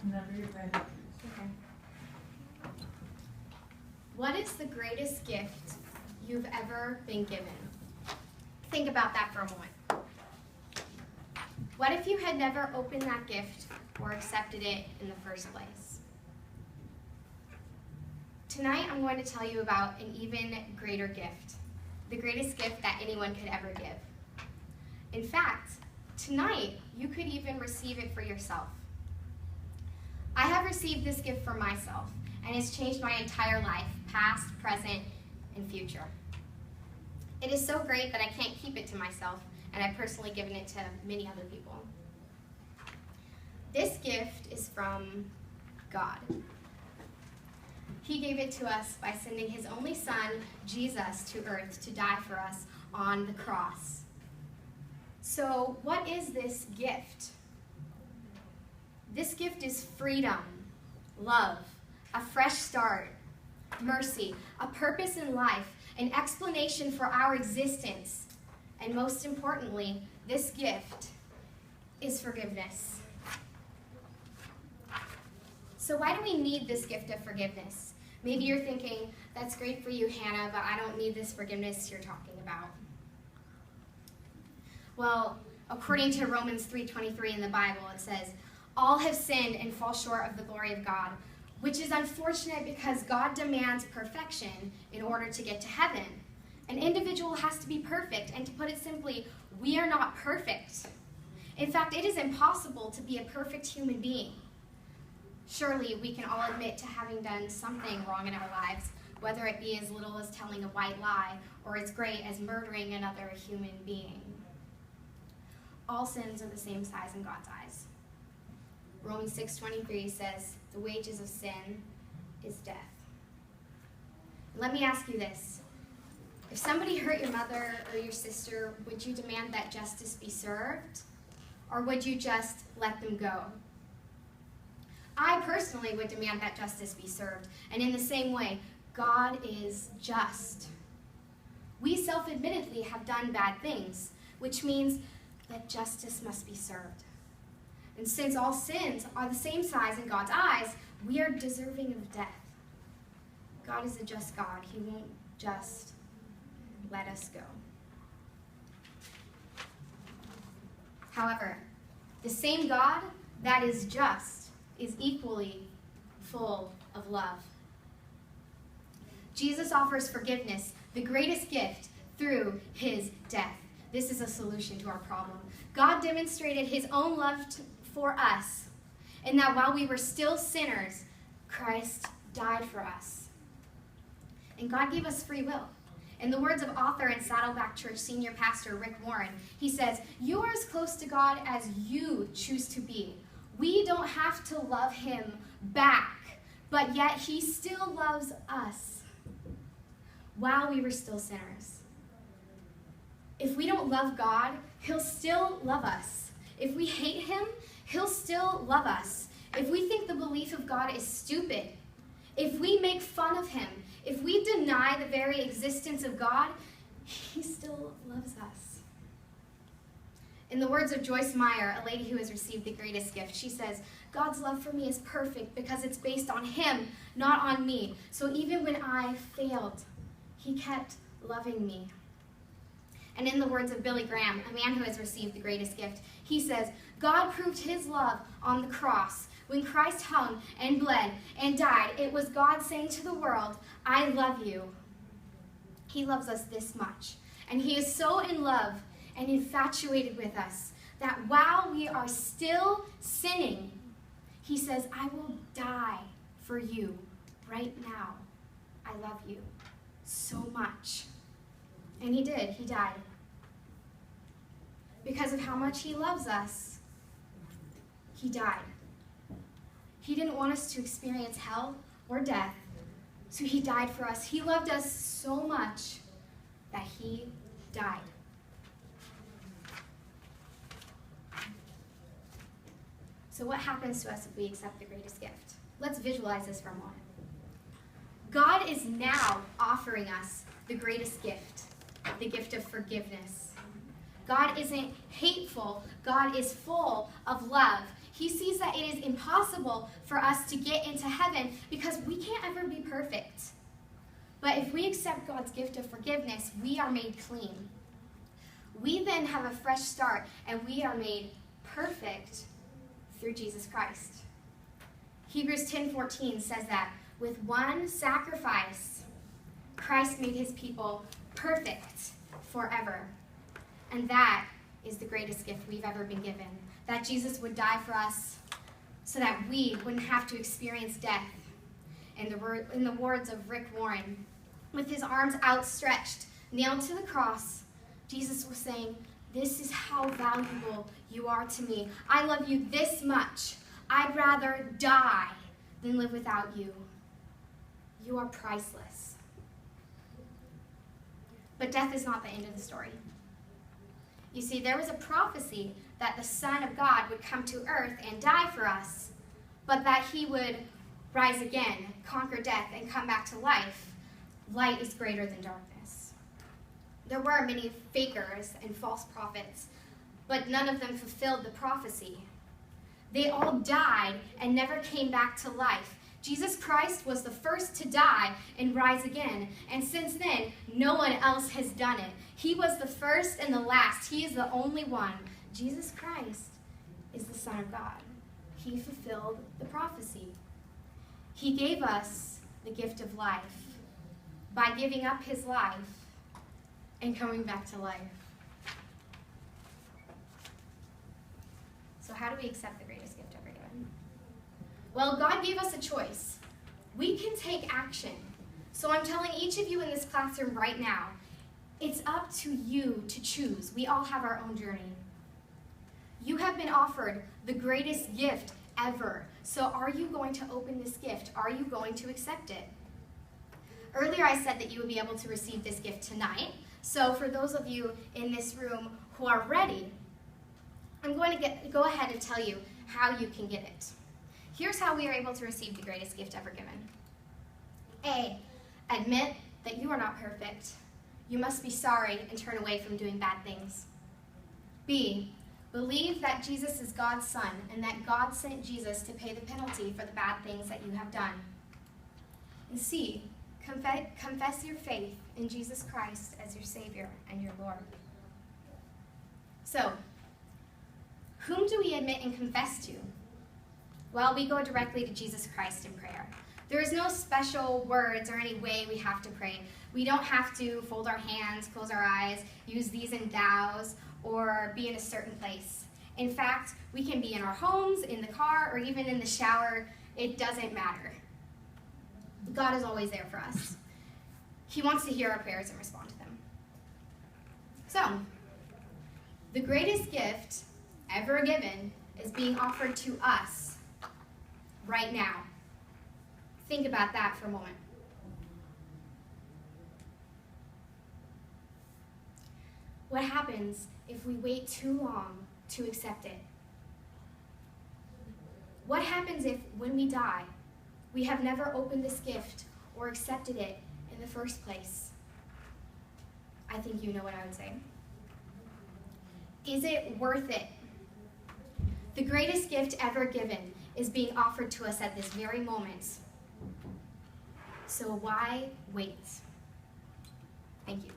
Whenever you're ready. Okay. What is the greatest gift you've ever been given? Think about that for a moment. What if you had never opened that gift or accepted it in the first place? Tonight I'm going to tell you about an even greater gift, the greatest gift that anyone could ever give. In fact, tonight you could even receive it for yourself. I have received this gift for myself, and it's changed my entire life, past, present, and future. It is so great that I can't keep it to myself, and I've personally given it to many other people. This gift is from God. He gave it to us by sending his only son, Jesus, to earth to die for us on the cross. So, what is this gift? This gift is freedom, love, a fresh start, mercy, a purpose in life, an explanation for our existence, and most importantly, this gift is forgiveness. So why do we need this gift of forgiveness? Maybe you're thinking, that's great for you, Hannah, but I don't need this forgiveness you're talking about. Well, according to Romans 3:23 in the Bible, it says, all have sinned and fall short of the glory of God, which is unfortunate because God demands perfection in order to get to heaven. An individual has to be perfect, and to put it simply, we are not perfect. In fact, it is impossible to be a perfect human being. Surely we can all admit to having done something wrong in our lives, whether it be as little as telling a white lie or as great as murdering another human being. All sins are the same size in God's eyes. Romans 6:23 says, the wages of sin is death. Let me ask you this. If somebody hurt your mother or your sister, would you demand that justice be served? Or would you just let them go? I personally would demand that justice be served. And in the same way, God is just. We self-admittedly have done bad things, which means that justice must be served. And since all sins are the same size in God's eyes, we are deserving of death. God is a just God. He won't just let us go. However, the same God that is just is equally full of love. Jesus offers forgiveness, the greatest gift, through his death. This is a solution to our problem. God demonstrated his own love for us, and that while we were still sinners, Christ died for us. And God gave us free will. In the words of author and Saddleback Church senior pastor Rick Warren, he says, you are as close to God as you choose to be. We don't have to love him back, but yet he still loves us while we were still sinners. If we don't love God, he'll still love us. If we hate him, he'll still love us. If we think the belief of God is stupid, if we make fun of him, if we deny the very existence of God, he still loves us. In the words of Joyce Meyer, a lady who has received the greatest gift, she says, God's love for me is perfect because it's based on him, not on me. So even when I failed, he kept loving me. And in the words of Billy Graham, a man who has received the greatest gift, he says, God proved his love on the cross. When Christ hung and bled and died, it was God saying to the world, I love you. He loves us this much. And he is so in love and infatuated with us that while we are still sinning, he says, I will die for you right now. I love you so much. And he did. He died. Because of how much he loves us, he died. He didn't want us to experience hell or death, so he died for us. He loved us so much that he died. So what happens to us if we accept the greatest gift? Let's visualize this for a moment. God is now offering us the greatest gift, the gift of forgiveness. God isn't hateful. God is full of love. He sees that it is impossible for us to get into heaven because we can't ever be perfect. But if we accept God's gift of forgiveness, we are made clean. We then have a fresh start, and we are made perfect through Jesus Christ. Hebrews 10:14 says that with one sacrifice, Christ made his people perfect forever. And that is the greatest gift we've ever been given. That Jesus would die for us so that we wouldn't have to experience death. In the words of Rick Warren, with his arms outstretched, nailed to the cross, Jesus was saying, "This is how valuable you are to me. I love you this much. I'd rather die than live without you. You are priceless." But death is not the end of the story. You see, there was a prophecy that the Son of God would come to earth and die for us, but that he would rise again, conquer death, and come back to life. Light is greater than darkness. There were many fakers and false prophets, but none of them fulfilled the prophecy. They all died and never came back to life. Jesus Christ was the first to die and rise again, and since then, no one else has done it. He was the first and the last. He is the only one. Jesus Christ is the Son of God. He fulfilled the prophecy. He gave us the gift of life by giving up his life and coming back to life. So how do we accept the greatest gift ever given? Well, God gave us a choice. We can take action. So I'm telling each of you in this classroom right now, it's up to you to choose. We all have our own journey. You have been offered the greatest gift ever. So are you going to open this gift? Are you going to accept it? Earlier I said that you would be able to receive this gift tonight. So for those of you in this room who are ready, I'm going to go ahead and tell you how you can get it. Here's how we are able to receive the greatest gift ever given. A, admit that you are not perfect. You must be sorry and turn away from doing bad things. B, believe that Jesus is God's Son and that God sent Jesus to pay the penalty for the bad things that you have done. And C, confess your faith in Jesus Christ as your Savior and your Lord. So, whom do we admit and confess to? Well, we go directly to Jesus Christ in prayer. There is no special words or any way we have to pray. We don't have to fold our hands, close our eyes, use these and thous, or be in a certain place. In fact, we can be in our homes, in the car, or even in the shower. It doesn't matter. God is always there for us. He wants to hear our prayers and respond to them. So, the greatest gift ever given is being offered to us right now. Think about that for a moment. What happens if we wait too long to accept it? What happens if, when we die, we have never opened this gift or accepted it in the first place? I think you know what I would say. Is it worth it? The greatest gift ever given is being offered to us at this very moment. So why wait? Thank you.